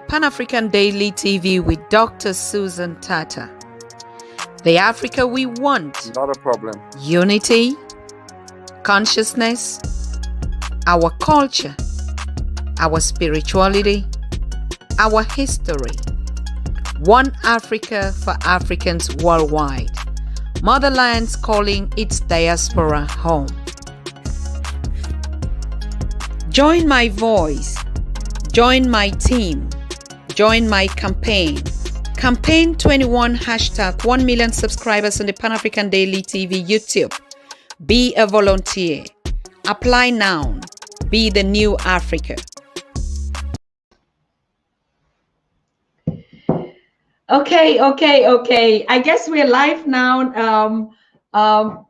Pan-African Daily TV with Dr. Susan Tata. The Africa we want. Not a problem. Unity, consciousness, our culture, our spirituality, our history. One Africa for Africans worldwide. Motherland's calling its diaspora home. Join my voice. Join my team. Join my campaign. Campaign 21 hashtag 1 million subscribers on the Pan-African Daily TV YouTube. Be a volunteer. Apply now. Be the new Africa. Okay. I guess we're live now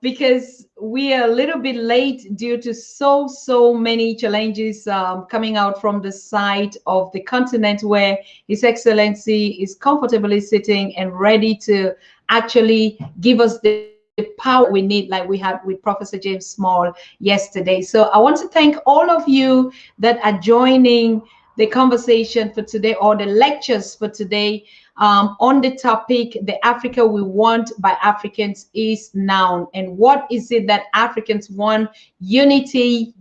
because we are a little bit late due to so many challenges coming out from the side of the continent where His Excellency is comfortably sitting and ready to actually give us the power we need, like we had with Professor James Small yesterday. So I want to thank all of you that are joining the conversation for today, or the lectures for today, on the topic, the Africa we want by Africans is now. And what is it that Africans want? Unity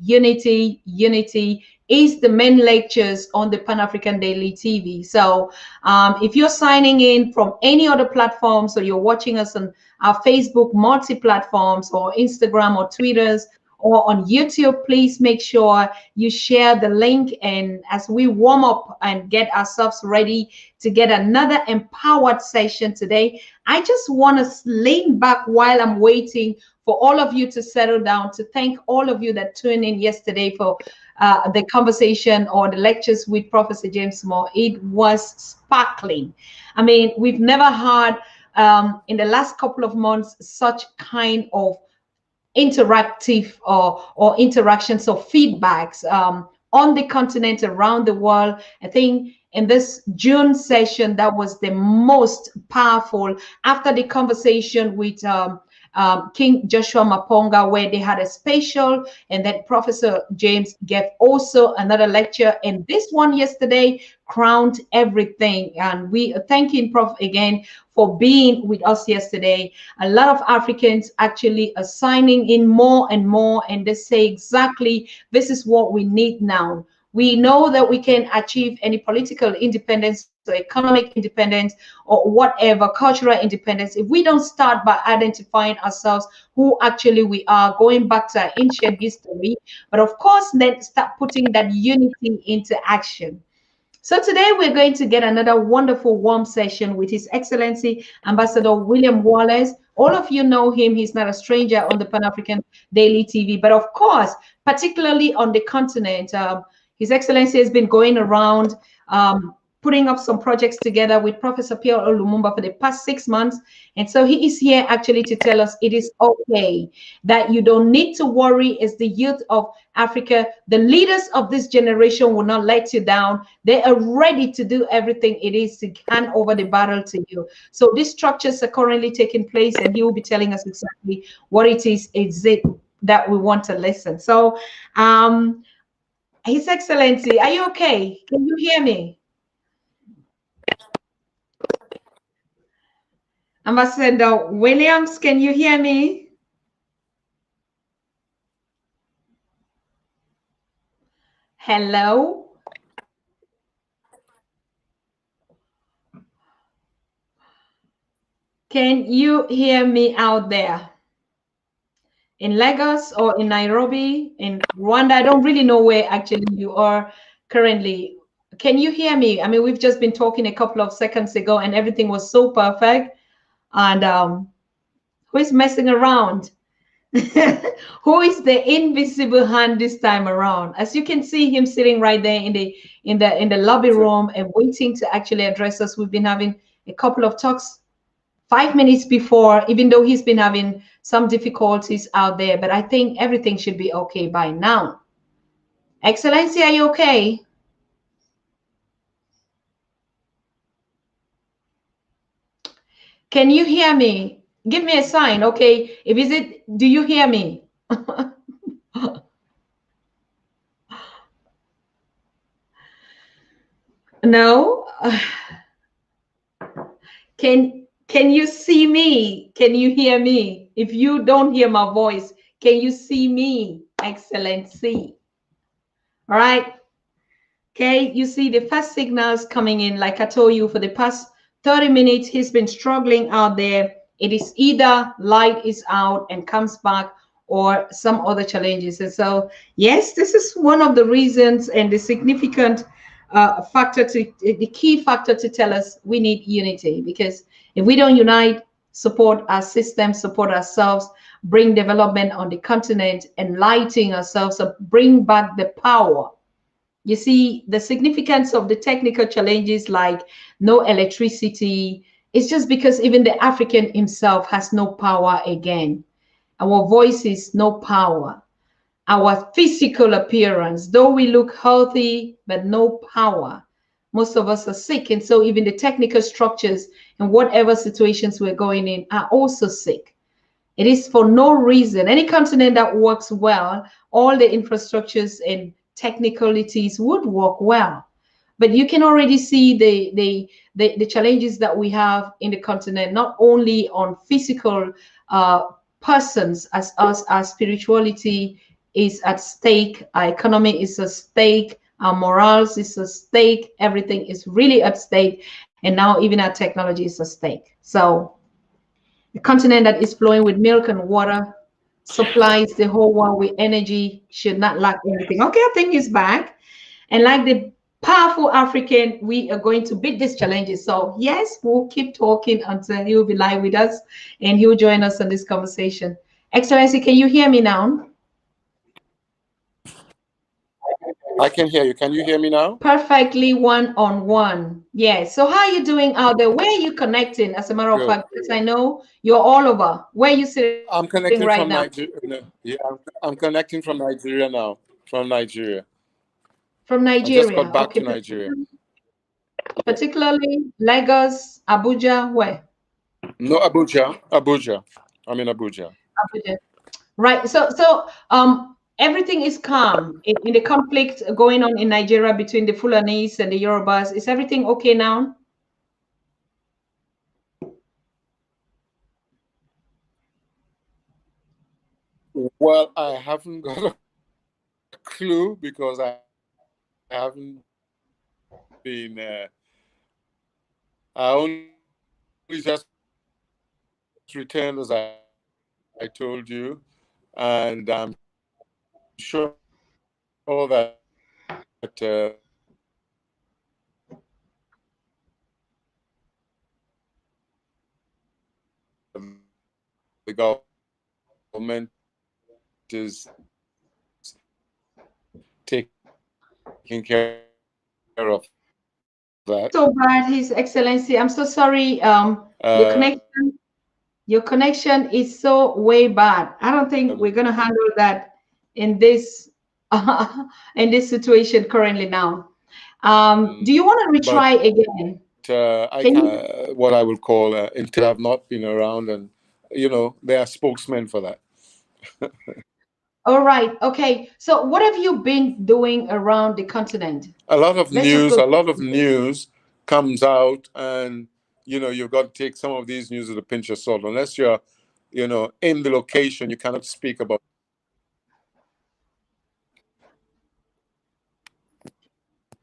is the main lectures on the Pan-African Daily TV. So if you're signing in from any other platform, so you're watching us on our Facebook multi-platforms or Instagram or Twitters, or on YouTube, please make sure you share the link. And as we warm up and get ourselves ready to get another empowered session today, I just want to lean back while I'm waiting for all of you to settle down, to thank all of you that tuned in yesterday for the conversation or the lectures with Professor James Moore. It was sparkling. I mean, we've never had in the last couple of months such kind of interactive or interactions or feedbacks on the continent, around the world. I think in this June session, that was the most powerful after the conversation with King Joshua Maponga, where they had a special, and then Professor James gave also another lecture, and this one yesterday crowned everything. And we are thanking Prof again for being with us yesterday. A lot of Africans actually are signing in more and more, and they say exactly this is what we need now. We know that we can achieve any political independence, or economic independence, or whatever, cultural independence, if we don't start by identifying ourselves, who actually we are, going back to our ancient history, but of course, then start putting that unity into action. So today we're going to get another wonderful warm session with His Excellency Ambassador William Wallace. All of you know him. He's not a stranger on the Pan-African Daily TV, but of course, particularly on the continent, His Excellency has been going around putting up some projects together with Professor Pierre Lumumba for the past 6 months. And so he is here actually to tell us it is okay, that you don't need to worry as the youth of Africa. The leaders of this generation will not let you down. They are ready to do everything it is to hand over the battle to you. So these structures are currently taking place, and he will be telling us exactly what it is that we want to listen. So His Excellency, are you okay? Can you hear me? Ambassador Williams, can you hear me? Hello? Can you hear me out there? In Lagos or in Nairobi, in Rwanda? I don't really know where actually you are currently. Can you hear me? I mean, we've just been talking a couple of seconds ago and everything was so perfect. And who is messing around? Who is the invisible hand this time around? As you can see him sitting right there in the lobby room and waiting to actually address us. We've been having a couple of talks 5 minutes before, even though he's been having some difficulties out there, but I think everything should be okay by now. Excellency, are you okay? Can you hear me? Give me a sign, okay? Do you hear me? No. Can you see me? Can you hear me? If you don't hear my voice, can you see me? Excellency. All right. Okay, you see the first signals coming in. Like I told you, for the past 30 minutes, he's been struggling out there. It is either light is out and comes back or some other challenges. And so, yes, this is one of the reasons and the significant factor to the key factor to tell us we need unity. Because if we don't unite, support our system, support ourselves, bring development on the continent, enlightening ourselves, so bring back the power. You see, the significance of the technical challenges like no electricity, it's just because even the African himself has no power again. Our voices, no power. Our physical appearance, though we look healthy, but no power. Most of us are sick. And so even the technical structures and whatever situations we're going in are also sick. It is for no reason. Any continent that works well, all the infrastructures and technicalities would work well. But you can already see the challenges that we have in the continent, not only on physical persons as us, our spirituality is at stake, our economy is at stake, our morals is at stake, everything is really at stake, and now even our technology is at stake. So a continent that is flowing with milk and water, supplies the whole world with energy, should not lack anything. Okay, I think he's back. And like the powerful African, we are going to beat these challenges. So, yes, we'll keep talking until he'll be live with us and he'll join us in this conversation. Excellency, can you hear me now? I can hear you. Can you hear me now? Perfectly one on one. Yes. So how are you doing out there? Where are you connecting? As a matter of Good. fact, because I know you're all over. Where are you sitting I'm right now? connecting from Nigeria. No, yeah, I'm connecting from Nigeria now. From Nigeria. From I just Nigeria. got back Okay. to Nigeria. Yeah. Particularly Lagos, Abuja, where? No, Abuja. Abuja. I'm in Abuja. Abuja. Right. So everything is calm in the conflict going on in Nigeria between the Fulanis and the Yorubas. Is everything okay now? Well, I haven't got a clue because I haven't been. I only just returned as I told you, and I'm sure that the government is taking care of that. So bad, His Excellency. I'm so sorry. Your Uh, connection is so way bad. I don't think we're gonna handle that in this in this situation currently now. Do you want to but retry again? I Can can you? what I would call until I've not been around, and there are spokesmen for that. All right. Okay. So what have you been doing around the continent? A lot of Let's just news, go. a lot of news comes out, and you've got to take some of these news with a pinch of salt. Unless you're, in the location, you cannot speak about.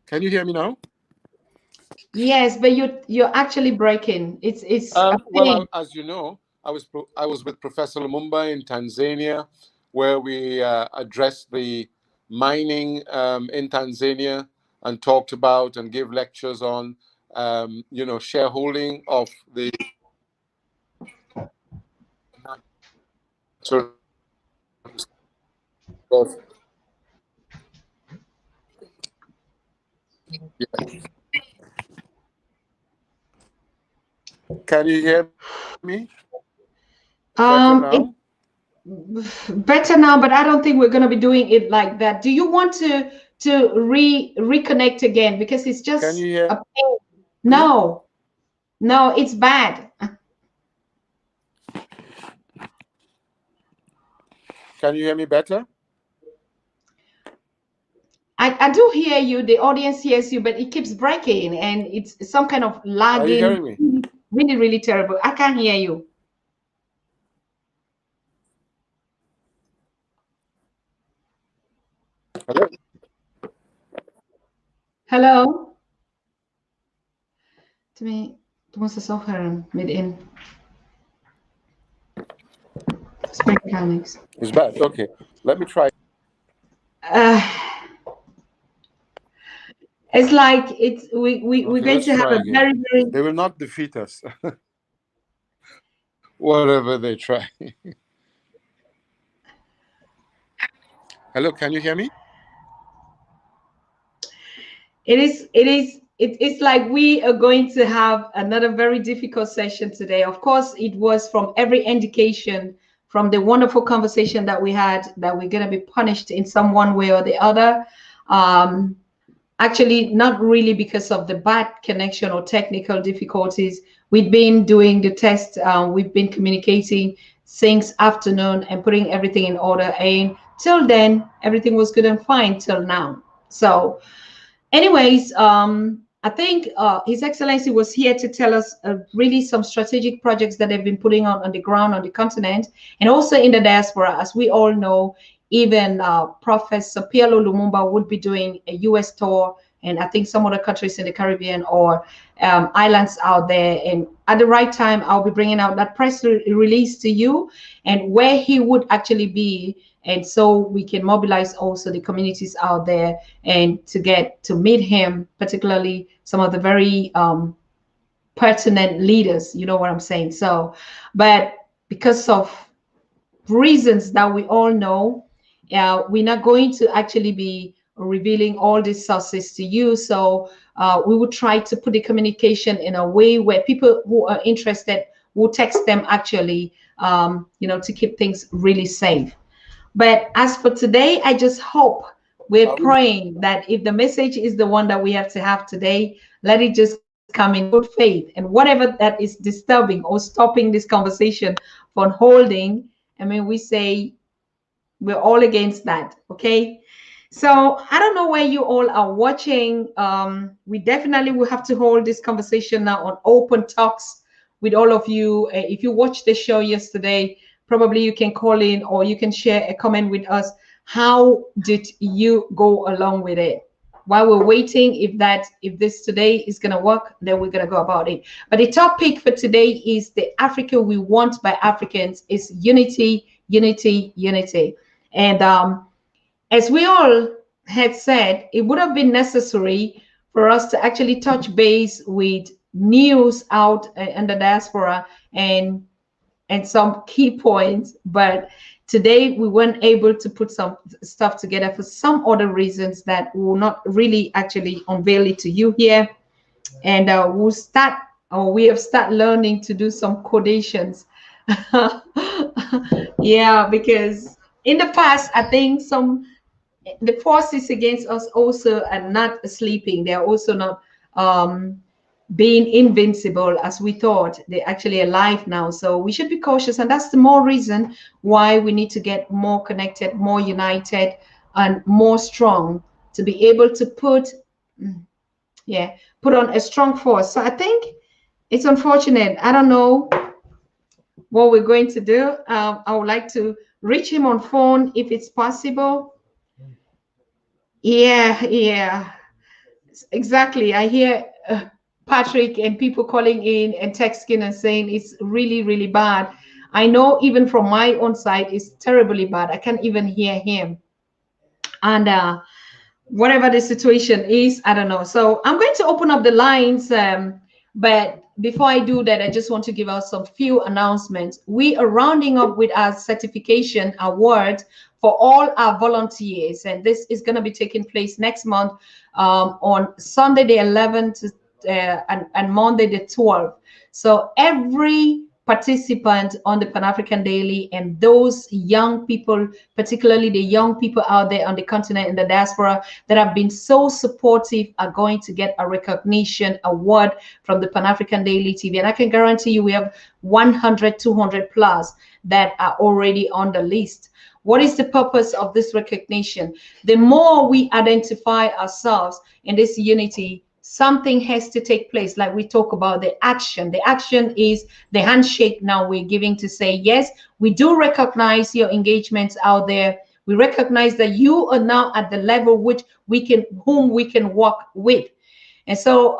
Can you hear me now? Yes, but you're actually breaking. It's a Well, pain. as you know, I was with Professor Lumumba in Tanzania, where we addressed the mining in Tanzania and talked about and gave lectures on shareholding of the natural resources. Can you hear me better It now? better now, but I don't think we're gonna be doing it like that. Do you want to reconnect again? Because it's Can just you a hear pain. me? No, no, it's bad. Can you hear me better? I do hear you. The audience hears you, but it keeps breaking and it's some kind of Are you lagging. hearing me? Really, really terrible. I can't hear you. Hello? Hello? To me, du musst es auch hören mit in. Das bringt gar nichts. It's bad. Okay. Let me try. Uh, it's like we're Okay, going let's to have try a again. very, very. They will not defeat us. Whatever they try. Hello, can you hear me? It's like we are going to have another very difficult session today. Of course, it was from every indication from the wonderful conversation that we had that we're going to be punished in some one way or the other. Um, Actually, not really because of the bad connection or technical difficulties. We've been doing the test, we've been communicating since afternoon and putting everything in order. And till then, everything was good and fine till now. So anyways, I think His Excellency was here to tell us really some strategic projects that they've been putting on the ground on the continent and also in the diaspora. As we all know, even Professor Pielo Lumumba would be doing a US tour, and I think some other countries in the Caribbean or islands out there. And at the right time, I'll be bringing out that press release to you and where he would actually be, and so we can mobilize also the communities out there and to get to meet him, particularly some of the very pertinent leaders, you know what I'm saying. So but because of reasons that we all know, we're not going to actually be revealing all these sources to you. So we will try to put the communication in a way where people who are interested will text them actually, to keep things really safe. But as for today, I just hope, we're Are we? praying that if the message is the one that we have today, let it just come in good faith. And whatever that is disturbing or stopping this conversation from holding, I mean, we say we're all against that. Okay. So I don't know where you all are watching. We definitely will have to hold this conversation now on open talks with all of you. If you watched the show yesterday, probably you can call in or you can share a comment with us. How did you go along with it? While we're waiting, if this today is gonna work, then we're gonna go about it. But the topic for today is the Africa we want by Africans is unity, unity, unity. And as we all had said, it would have been necessary for us to actually touch base with news out in the diaspora and some key points, but today we weren't able to put some stuff together for some other reasons that will not really actually unveil it to you here. And we have started learning to do some codations. Yeah, because in the past, I think the forces against us also are not sleeping. They're also not being invincible as we thought. They're actually alive now. So we should be cautious. And that's the more reason why we need to get more connected, more united, and more strong to be able to put on a strong force. So I think it's unfortunate. I don't know what we're going to do. I would like to reach him on phone if it's possible. Yeah, exactly. I hear Patrick and people calling in and texting and saying it's really, really bad. I know even from my own side, it's terribly bad. I can't even hear him. And whatever the situation is, I don't know. So I'm going to open up the lines. But before I do that, I just want to give out some few announcements. We are rounding up with our certification award for all our volunteers. And this is going to be taking place next month on Sunday, the 11th and Monday, the 12th. So every participant on the Pan-African Daily and those young people, particularly the young people out there on the continent and the diaspora that have been so supportive, are going to get a recognition award from the Pan-African Daily TV. And I can guarantee you we have 100, 200 plus that are already on the list. What is the purpose of this recognition? The more we identify ourselves in this unity, something has to take place. Like we talk about the action. The action is the handshake now we're giving to say, yes, we do recognize your engagements out there. We recognize that you are now at the level which whom we can work with. And so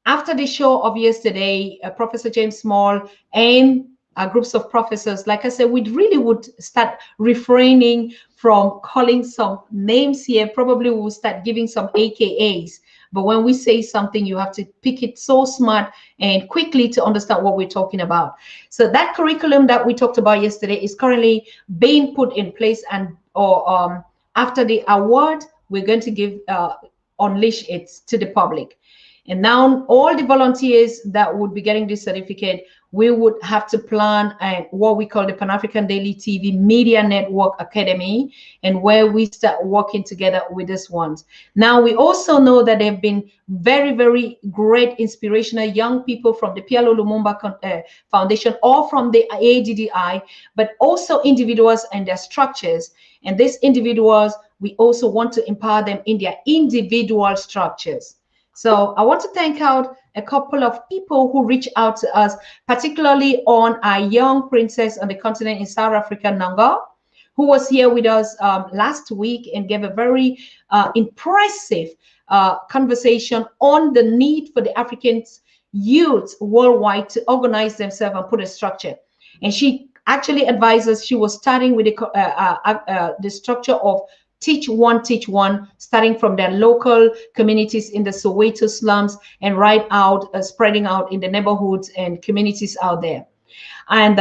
after the show of yesterday, Professor James Small and groups of professors, like I said, we really would start refraining from calling some names here. Probably we'll start giving some AKAs. But when we say something, you have to pick it so smart and quickly to understand what we're talking about. So that curriculum that we talked about yesterday is currently being put in place, and after the award, we're going to give unleash it to the public. And now all the volunteers that would be getting this certificate, we would have to plan what we call the Pan-African Daily TV Media Network Academy, and where we start working together with these ones. Now, we also know that there have been very, very great inspirational young people from the PLO Lumumba Foundation or from the ADDI, but also individuals and their structures. And these individuals, we also want to empower them in their individual structures. So I want to thank out a couple of people who reached out to us, particularly on our young princess on the continent in South Africa, Nanga, who was here with us last week and gave a very impressive conversation on the need for the African youth worldwide to organize themselves and put a structure. And she actually advised us, she was starting with the structure of teach one, starting from their local communities in the Soweto slums and right out, spreading out in the neighborhoods and communities out there. And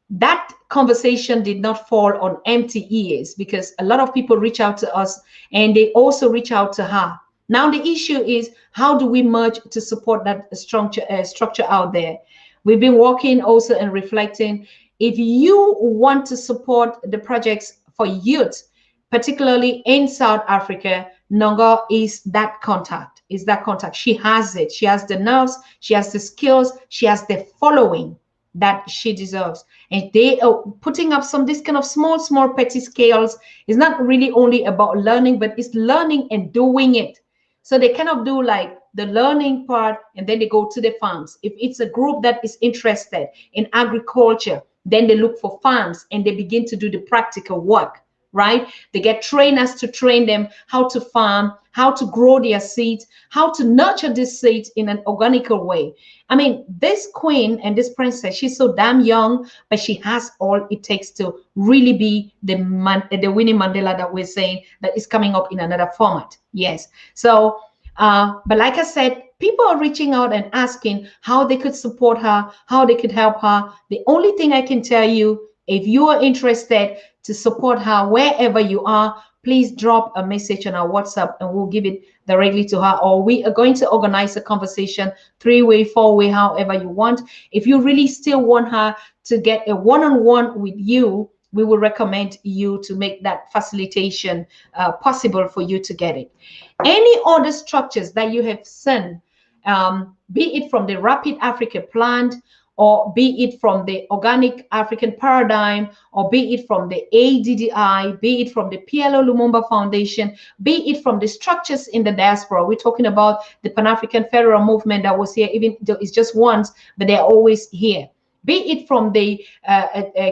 that conversation did not fall on empty ears, because a lot of people reach out to us and they also reach out to her. Now the issue is, how do we merge to support that structure out there? We've been working also and reflecting. If you want to support the projects for youth, particularly in South Africa, Nongo is that contact. She has it. She has the nerves. She has the skills. She has the following that she deserves. And they are putting up this kind of small petty scales. It's not really only about learning, but it's learning and doing it. So they cannot do like the learning part and then they go to the farms. If it's a group that is interested in agriculture, then they look for farms and they begin to do the practical work. Right? They get trainers to train them how to farm, how to grow their seeds, how to nurture these seeds in an organical way. I mean, this queen and this princess, she's so damn young, but she has all it takes to really be the Winnie Mandela that we're saying that is coming up in another format. Yes. So, but like I said, people are reaching out and asking how they could support her, how they could help her. The only thing I can tell you, if you are interested to support her wherever you are, please drop a message on our WhatsApp and we'll give it directly to her, or we are going to organize a conversation 3-way, 4-way, however you want. If you really still want her to get a one-on-one with you, we will recommend you to make that facilitation possible for you to get it. Any other structures that you have seen, be it from the Rapid Africa Plant, or be it from the Organic African Paradigm, or be it from the ADDI, be it from the PLO Lumumba Foundation, be it from the structures in the diaspora. We're talking about the Pan-African Federal Movement that was here, even though it's just once, but they're always here. Be it from the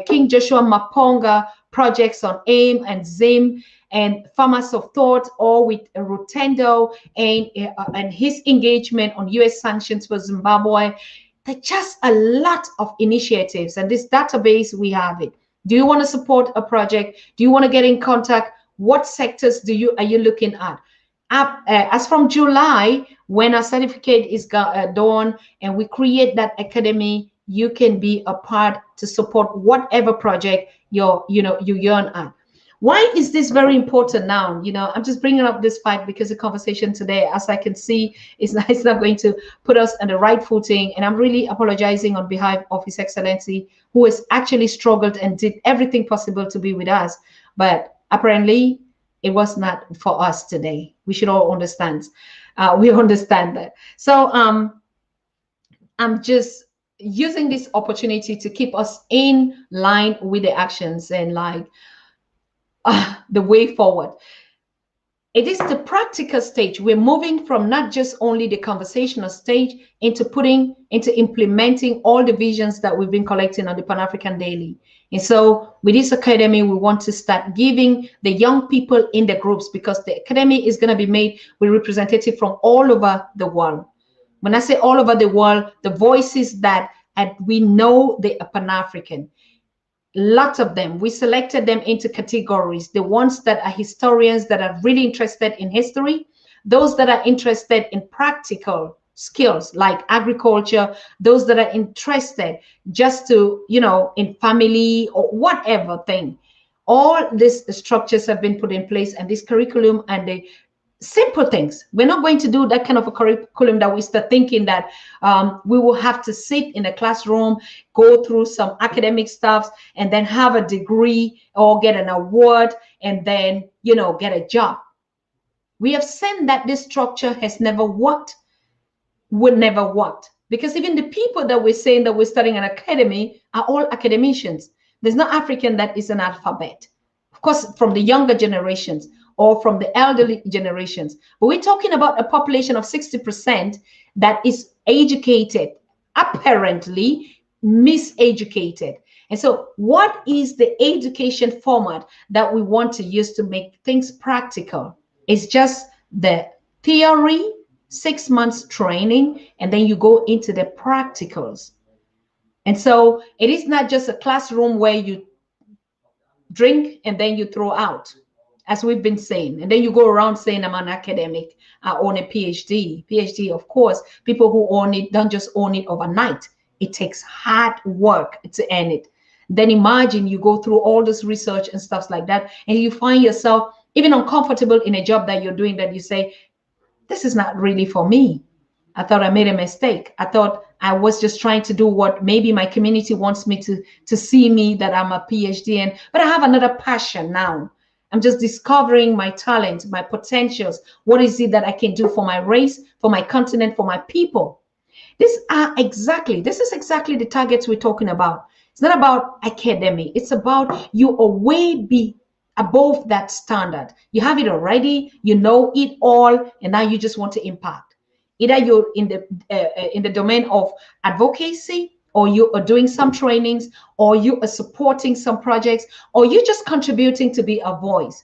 King Joshua Maponga projects on AIM and ZIM and Farmers of Thought, or with Rotendo and his engagement on US sanctions for Zimbabwe. There's just a lot of initiatives, and this database, we have it. Do you want to support a project? Do you want to get in contact? What sectors are you looking at? As from July, when our certificate is done and we create that academy, you can be a part to support whatever project you yearn at. Why is this very important now? I'm just bringing up this fact because the conversation today, as I can see, is not going to put us on the right footing. And I'm really apologizing on behalf of His Excellency, who has actually struggled and did everything possible to be with us. But apparently, it was not for us today. We should all understand. We understand that. So I'm just using this opportunity to keep us in line with the actions and like, the way forward. It is the practical stage. We're moving from not just only the conversational stage into implementing all the visions that we've been collecting on the Pan-African Daily. And so with this academy, we want to start giving the young people in the groups, because the academy is going to be made with representatives from all over the world. When I say all over the world, the voices that we know they are Pan-African. Lots of them. We selected them into categories. The ones that are historians that are really interested in history, those that are interested in practical skills like agriculture, those that are interested just to, in family or whatever thing. All these structures have been put in place, and this curriculum and the simple things. We're not going to do that kind of a curriculum that we start thinking that we will have to sit in a classroom, go through some academic stuff, and then have a degree or get an award and then, get a job. We have seen that this structure has never worked, would never work. Because even the people that we're saying that we're studying an academy are all academicians. There's no African that is an alphabet. Of course, from the younger generations or from the elderly generations. But we're talking about a population of 60% that is educated, apparently miseducated. And so what is the education format that we want to use to make things practical? It's just the theory, 6 months training, and then you go into the practicals. And so it is not just a classroom where you drink and then you throw out, as we've been saying, and then you go around saying I'm an academic, I own a PhD. Of course, people who own it don't just own it overnight. It takes hard work to earn it. Then imagine you go through all this research and stuff like that, and you find yourself even uncomfortable in a job that you're doing, that you say, this is not really for me. I thought I made a mistake. I thought I was just trying to do what maybe my community wants me to see me, that I'm a PhD in, but I have another passion now. I'm just discovering my talent, my potentials. What is it that I can do for my race, for my continent, for my people? This is exactly the targets we're talking about. It's not about academy. It's about you are way above that standard. You have it already. You know it all, and now you just want to impact. Either you're in the domain of advocacy, or you are doing some trainings, or you are supporting some projects, or you're just contributing to be a voice.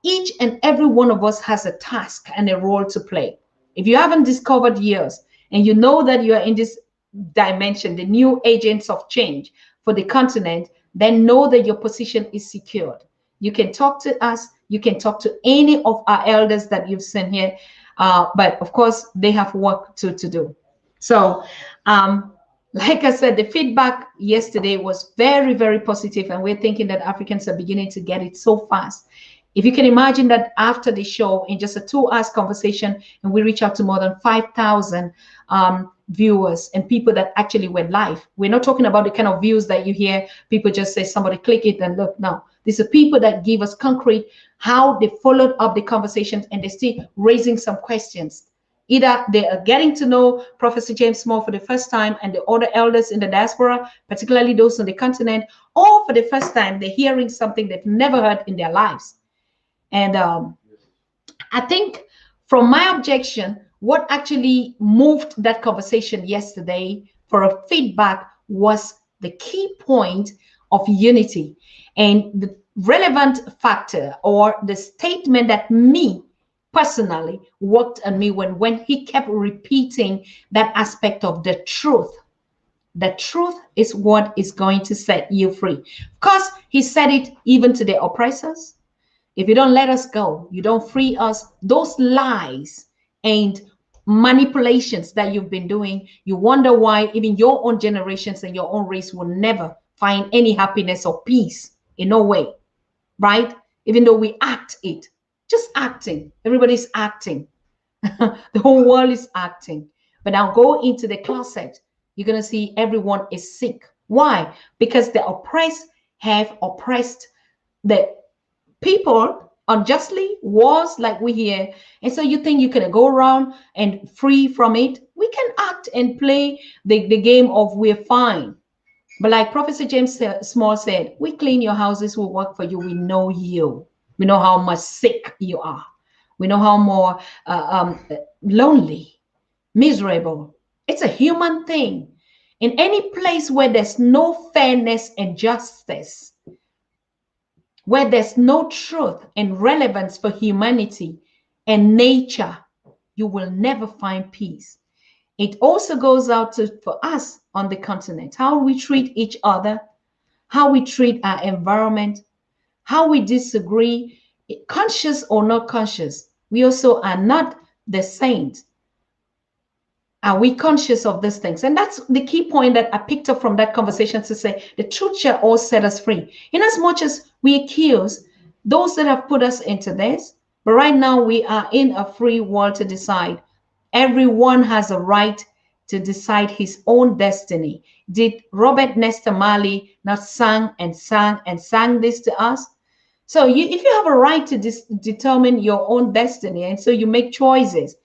Each and every one of us has a task and a role to play. If you haven't discovered yours, and you know that you are in this dimension, the new agents of change for the continent, then know that your position is secured. You can talk to us. You can talk to any of our elders that you've seen here. But of course, they have work to do. So, like I said, the feedback yesterday was very, very positive, and we're thinking that Africans are beginning to get it so fast. If you can imagine that after the show, in just a 2 hours conversation, and we reach out to more than 5,000 viewers and people that actually went live. We're not talking about the kind of views that you hear people just say, somebody click it and look. No, these are people that give us concrete how they followed up the conversations, and they're still raising some questions. Either they are getting to know Professor James Small for the first time, and the other elders in the diaspora, particularly those on the continent, or for the first time, they're hearing something they've never heard in their lives. And I think from my objection, what actually moved that conversation yesterday for a feedback was the key point of unity, and the relevant factor or the statement that me personally worked on me when he kept repeating that aspect of the truth. The truth is what is going to set you free. Because he said it even to the oppressors. If you don't let us go, you don't free us, those lies and manipulations that you've been doing, you wonder why even your own generations and your own race will never find any happiness or peace in no way, right? Even though we act it, just acting. Everybody's acting. The whole world is acting. But now go into the closet, you're going to see everyone is sick. Why? Because the oppressed have oppressed the people unjustly, wars like we hear. And so you think you can go around and free from it? We can act and play the game of we're fine. But like Professor James Small said, we clean your houses, we work for you, we know you. We know how much sick you are. We know how more lonely, miserable. It's a human thing. In any place where there's no fairness and justice, where there's no truth and relevance for humanity and nature, you will never find peace. It also goes out to for us on the continent, how we treat each other, how we treat our environment, how we disagree, conscious or not conscious. We also are not the saints. Are we conscious of these things? And that's the key point that I picked up from that conversation, to say the truth shall all set us free. In as much as we accuse those that have put us into this, but right now we are in a free world to decide. Everyone has a right to decide his own destiny. Did Robert Nesta Marley not sang this to us? So if you have a right to determine your own destiny, and so you make choices,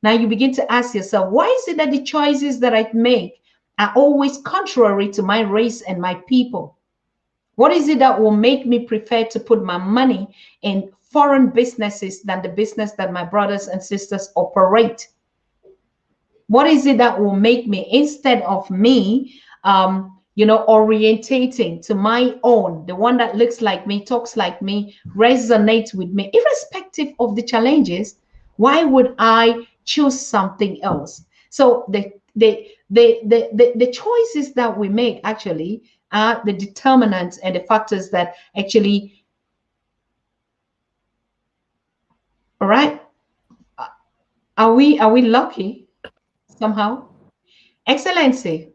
now you begin to ask yourself, why is it that the choices that I make are always contrary to my race and my people? What is it that will make me prefer to put my money in foreign businesses than the business that my brothers and sisters operate? What is it that will make me, instead of me, orientating to my own, the one that looks like me, talks like me, resonates with me, irrespective of the challenges, why would I choose something else? So the choices that we make actually are the determinants and the factors that actually, all right, are we lucky somehow? Excellency.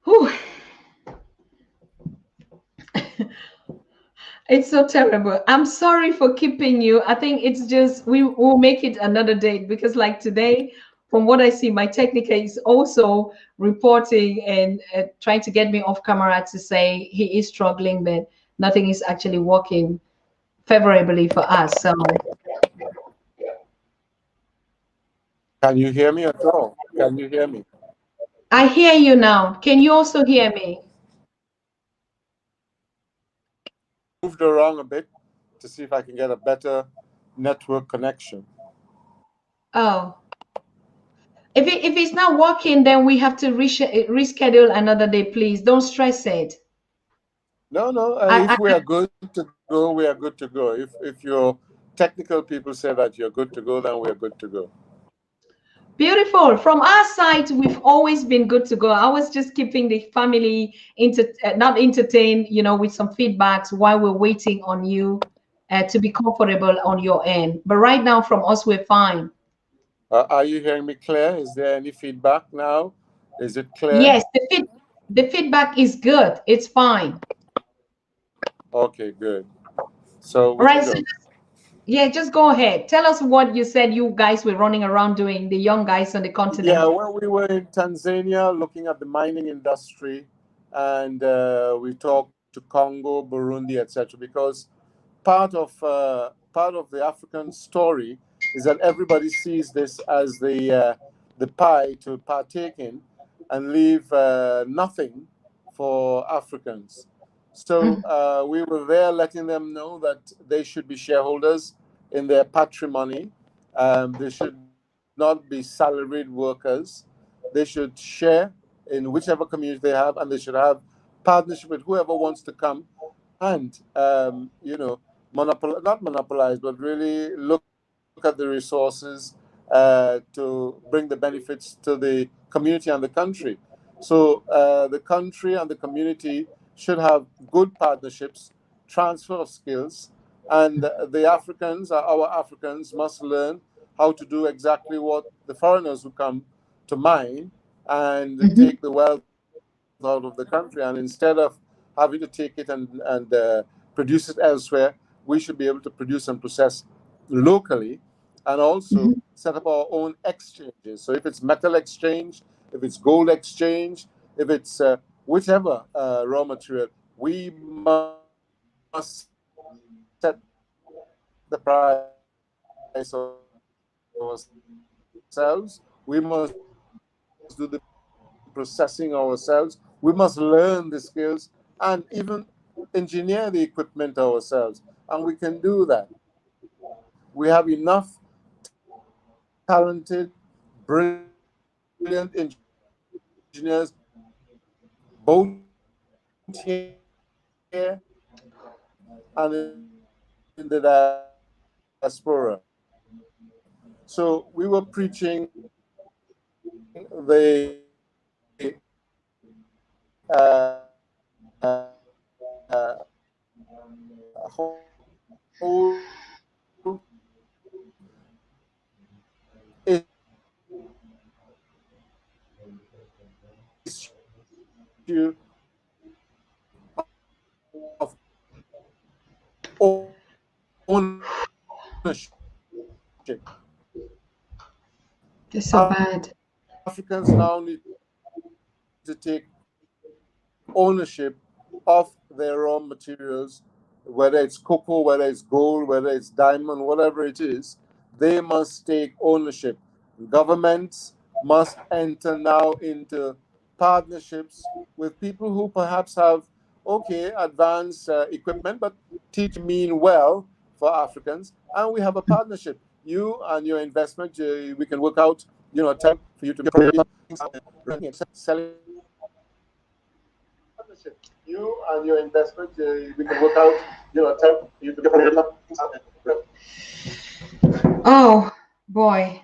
Whew. It's so terrible. I'm sorry for keeping you. I think it's just we will make it another date, because like today, from what I see, my technical is also reporting and trying to get me off camera to say he is struggling, but nothing is actually working favorably for us. So Can you hear me at all? Can you hear me? I hear you now. Can you also hear me? Moved around a bit to see if I can get a better network connection. Oh, if it's not working, then we have to reschedule another day. Please don't stress it. No, no. I, If we are good to go, we are good to go. If your technical people say that you're good to go, then we are good to go. Beautiful. From our side, we've always been good to go. I was just keeping the family not entertained, with some feedbacks while we're waiting on you to be comfortable on your end. But right now, from us, we're fine. Are you hearing me clear? Is there any feedback now? Is it clear? Yes, the feedback is good. It's fine. Okay, good. So All we can right. So go. yeah, just go ahead. Tell us what you said you guys were running around doing, the young guys on the Yeah, continent. when we were in Tanzania looking at the mining industry, and we talked to Congo, Burundi, etc. Because part of the African story is that everybody sees this as the pie to partake in, and leave nothing for Africans. So Mhm, we were there letting them know that they should be shareholders in their patrimony. They should not be salaried workers. They should share in whichever community they have, and they should have partnership with whoever wants to come and not monopolize, but really look at the resources to bring the benefits to the community and the country. So the country and the community should have good partnerships, transfer of skills, and the Africans, our Africans, must learn how to do exactly what the foreigners who come to mine and mhm, take the wealth out of the country. And instead of having to take it and produce it elsewhere, we should be able to produce and process locally, and also mhm, set up our own exchanges. So if it's metal exchange, if it's gold exchange, if it's whichever raw material, we must set the price ourselves. We must do the processing ourselves. We must learn the skills, and even when we engineer the equipment ourselves, and we can do that. We have enough talented, brilliant engineers, both here and in the diaspora. So we were preaching the It's so bad. Africans now need to take ownership of their raw materials, whether it's cocoa, whether it's gold, whether it's diamond, whatever it is, they must take ownership. Governments must enter now into partnerships with people who perhaps have, okay, advanced equipment, but teach mean well for Africans. And we have a partnership. You and your investment, we can work out, time for you to be selling you and your investment, we can work out, time you to get. Oh boy.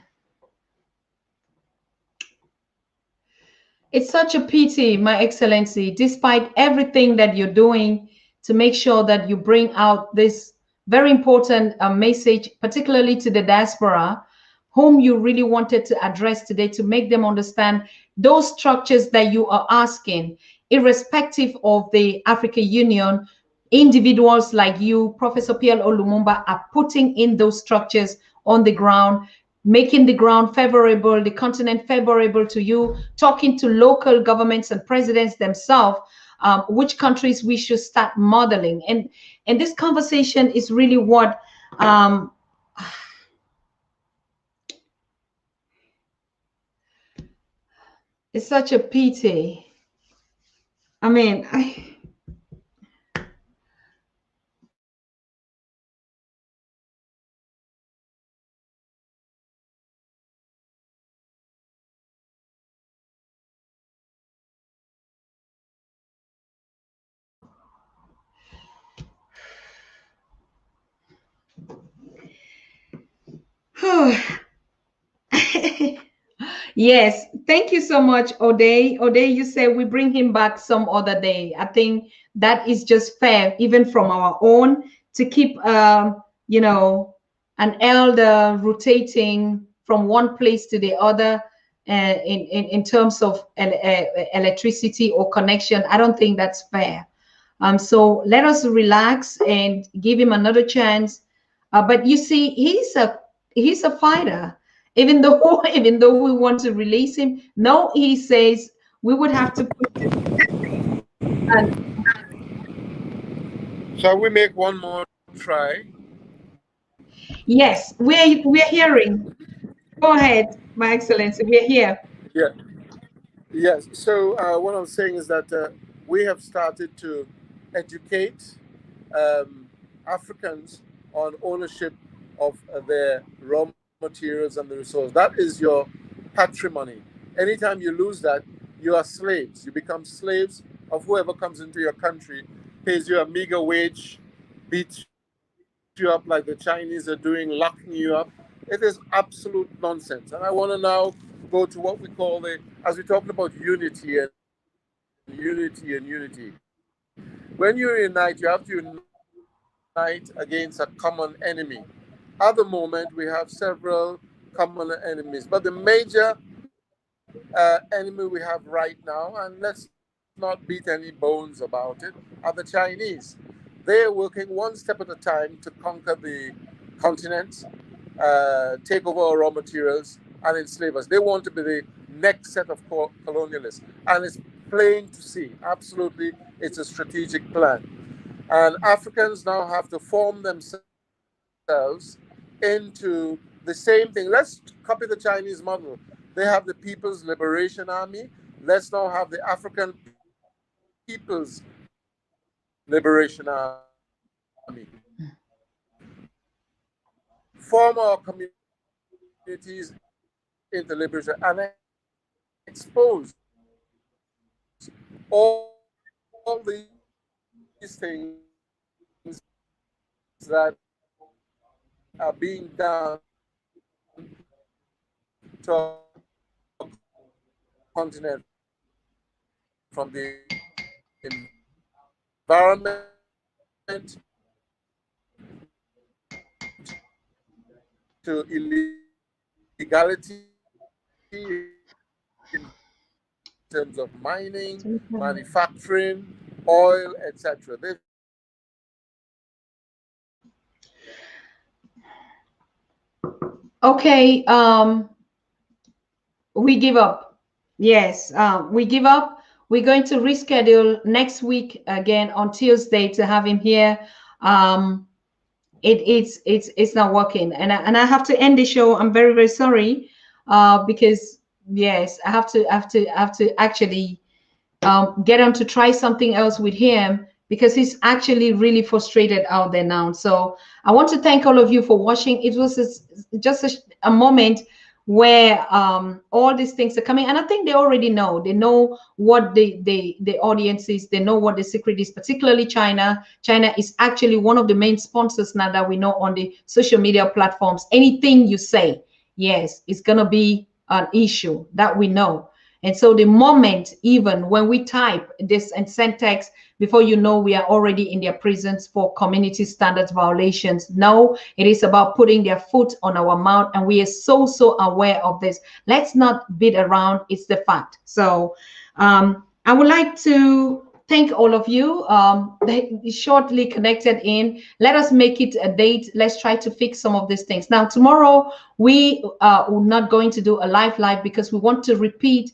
It's such a pity, My Excellency, despite everything that you're doing to make sure that you bring out this very important message, particularly to the diaspora, whom you really wanted to address today to make them understand those structures that you are asking, irrespective of the African Union, individuals like you, Professor Pierre Olumumba, are putting in those structures on the ground, making the ground favorable, the continent favorable to you, talking to local governments and presidents themselves, which countries we should start modeling. And this conversation is really what is such a pity. I mean, yes, thank you so much, O'Day. O'Day, you said we bring him back some other day. I think that is just fair, even from our own, to keep, you know, an elder rotating from one place to the other in terms of electricity or connection. I don't think that's fair. So let us relax and give him another chance. But you see, he's a fighter. Even though even though we want to release him, no, he says we would have to put and Shall we make one more try? yes, we're hearing. Go ahead, My Excellency. We're here. Yeah. Yes. So what I'm saying is that we have started to educate Africans on ownership of their raw materials and the resource. That is your patrimony. Anytime you lose that, you are slaves. You become slaves of whoever comes into your country, pays you a meager wage, beats you up like the Chinese are doing, locking you up. It is absolute nonsense. And I want to now go to what we call as we're talking about unity. When you unite, you have to unite against a common enemy. At the moment, we have several common enemies, but the major enemy we have right now, and let's not beat any bones about it, are the Chinese. They are working one step at a time to conquer the continent, take over our raw materials, and enslave us. They want to be the next set of colonialists. And it's plain to see, absolutely, it's a strategic plan. And Africans now have to form themselves into the same thing. Let's copy the Chinese model. They have the People's Liberation Army. Let's now have the African People's Liberation Army. Liberation Army, form our communities into liberation and expose all these things that are being done to our continent, from the environment to illegality in terms of mining, manufacturing, oil, etc. Okay, we give up. Yes, we give up. We're going to reschedule next week again on Tuesday to have him here. It's not working, and I have to end the show. I'm very, very sorry, because yes, I have to actually get him to try something else with him, because he's actually really frustrated out there now. So I want to thank all of you for watching. It was just a moment where all these things are coming, and I think they already know. They know what the audience is. They know what the secret is, particularly China. China is actually one of the main sponsors now that we know on the social media platforms. Anything you say, yes, it's gonna be an issue, that we know. And so the moment, even when we type this and send text, before you know, we are already in their prisons for community standards violations. No, it is about putting their foot on our mouth, and we are so aware of this. Let's not beat around. It's the fact. So I would like to thank all of you. Shortly connected in. Let us make it a date. Let's try to fix some of these things. Now, tomorrow we are not going to do a live because we want to repeat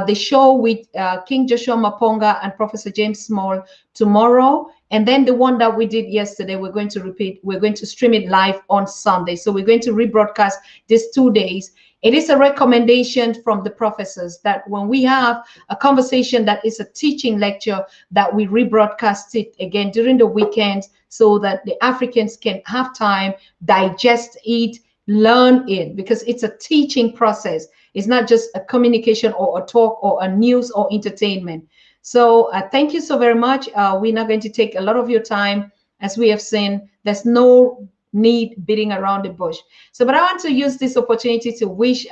the show with King Joshua Maponga and Professor James Small tomorrow. And then the one that we did yesterday, we're going to repeat. We're going to stream it live on Sunday. So we're going to rebroadcast these 2 days. It is a recommendation from the professors that when we have a conversation that is a teaching lecture, that we rebroadcast it again during the weekend, so that the Africans can have time, digest it, learn it, because it's a teaching process. It's not just a communication or a talk or a news or entertainment. So thank you so very much. We're not going to take a lot of your time. As we have seen, there's no need beating around the bush. So, but I want to use this opportunity to wish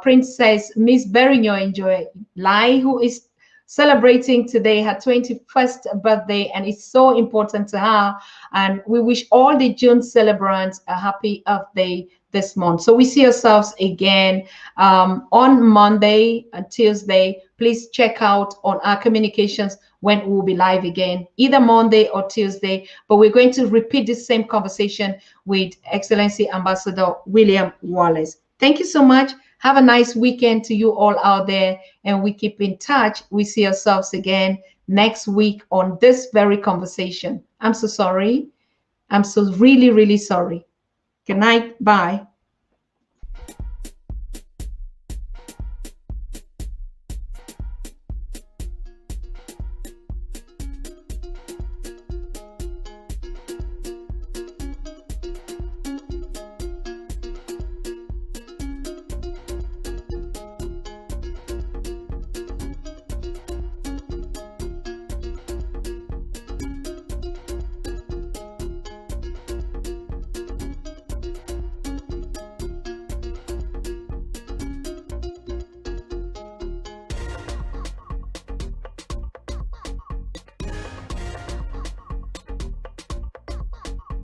Princess Miss Berigno Enjoy Lai, who is celebrating today her 21st birthday, and it's so important to her. And we wish all the June celebrants a happy Earth Day this month. So we see ourselves again on Monday and Tuesday. Please check out on our communications when we'll be live again, either Monday or Tuesday. But we're going to repeat the same conversation with Excellency Ambassador William Wallace. Thank you so much. Have a nice weekend to you all out there, and we keep in touch. We see ourselves again next week on this very conversation. I'm so sorry. I'm so really, really sorry. Good night. Bye.